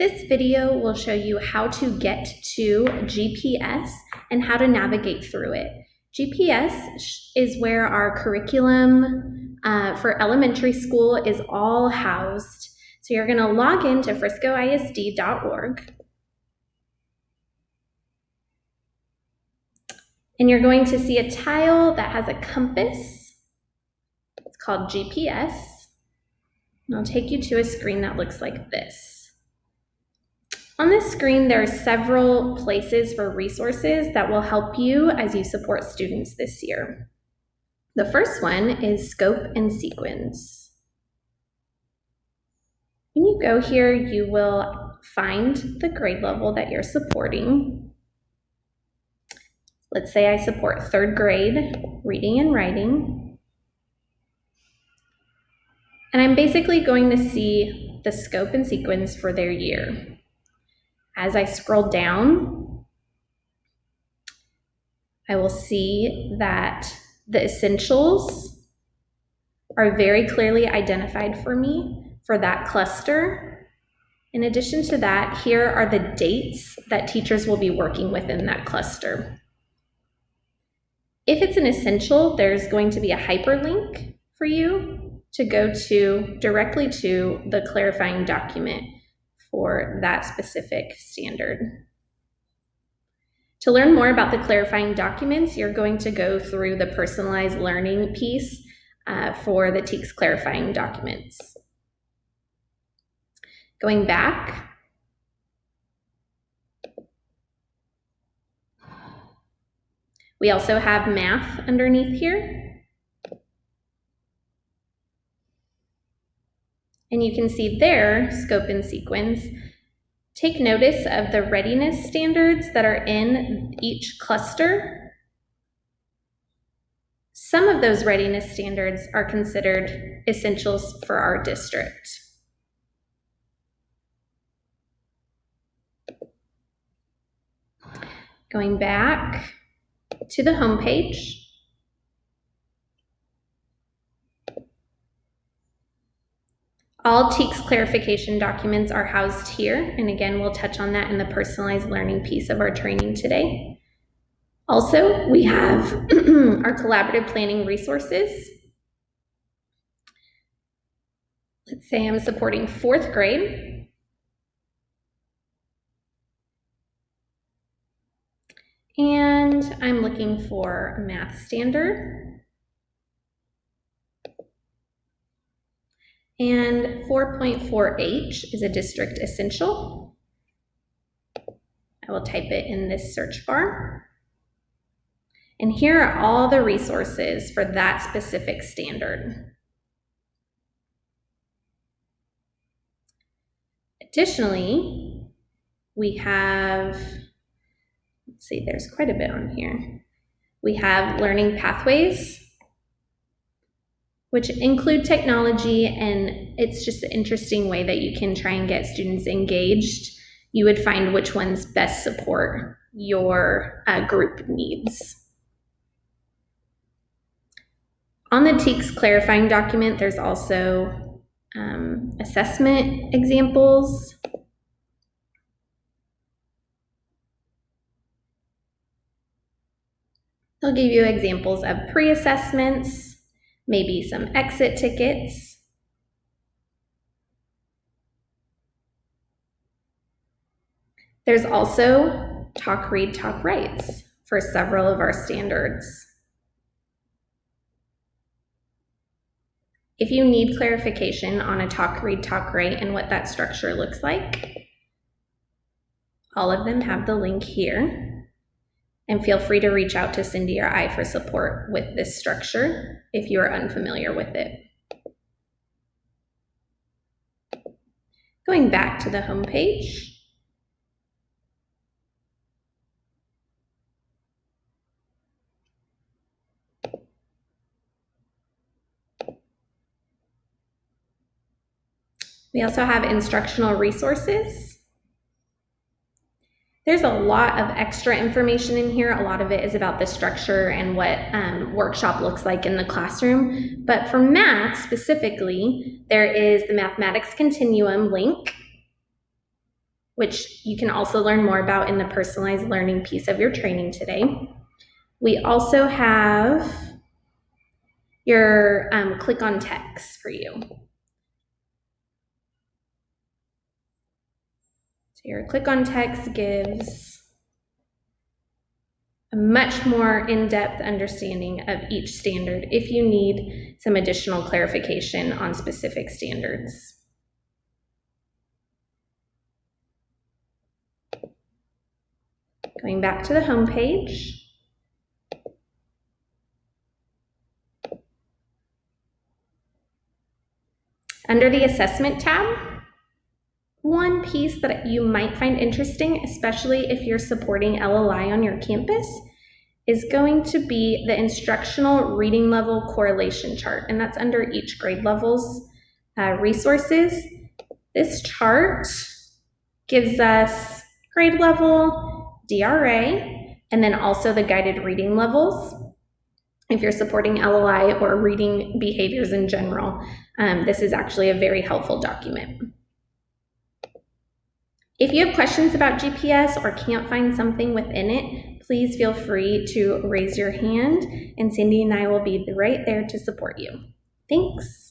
This video will show you how to get to GPS and how to navigate through it. GPS is where our curriculum for elementary school is all housed. So you're going to log into friscoisd.org. And you're going to see a tile that has a compass. It's called GPS. And I'll take you to a screen that looks like this. On this screen, there are several places for resources that will help you as you support students this year. The first one is Scope and Sequence. When you go here, you will find the grade level that you're supporting. Let's say I support 3rd grade reading and writing. And I'm basically going to see the scope and sequence for their year. As I scroll down, I will see that the essentials are very clearly identified for me for that cluster. In addition to that, here are the dates that teachers will be working within that cluster. If it's an essential, there's going to be a hyperlink for you to go to directly to the clarifying document for that specific standard. To learn more about the clarifying documents, you're going to go through the personalized learning piece for the TEKS clarifying documents. Going back, we also have math underneath here. And you can see there, scope and sequence. Take notice of the readiness standards that are in each cluster. Some of those readiness standards are considered essentials for our district. Going back to the home page. All TEKS clarification documents are housed here, and again, we'll touch on that in the personalized learning piece of our training today. Also, we have our collaborative planning resources. Let's say I'm supporting 4th grade. And I'm looking for a math standard. And 4.4H is a district essential. I will type it in this search bar. And here are all the resources for that specific standard. Additionally, we have, let's see, there's quite a bit on here. We have learning pathways, which include technology, and it's just an interesting way that you can try and get students engaged. You would find which ones best support your group needs. On the TEKS clarifying document, there's also assessment examples. They'll give you examples of pre-assessments, maybe some exit tickets. There's also talk, read, talk, writes for several of our standards. If you need clarification on a talk, read, talk, write and what that structure looks like, all of them have the link here. And feel free to reach out to Cindy or I for support with this structure if you are unfamiliar with it. Going back to the home page. We also have instructional resources. There's a lot of extra information in here. A lot of it is about the structure and what workshop looks like in the classroom. But for math specifically, there is the Mathematics Continuum link. which you can also learn more about in the personalized learning piece of your training today. We also have your click on text for you. So your click on text gives a much more in-depth understanding of each standard if you need some additional clarification on specific standards. Going back to the home page. Under the assessment tab, one piece that you might find interesting, especially if you're supporting LLI on your campus, is going to be the instructional reading level correlation chart, and that's under each grade level's resources. This chart gives us grade level, DRA, and then also the guided reading levels. If you're supporting LLI or reading behaviors in general, this is actually a very helpful document. If you have questions about GPS or can't find something within it, please feel free to raise your hand, and Cindy and I will be right there to support you. Thanks.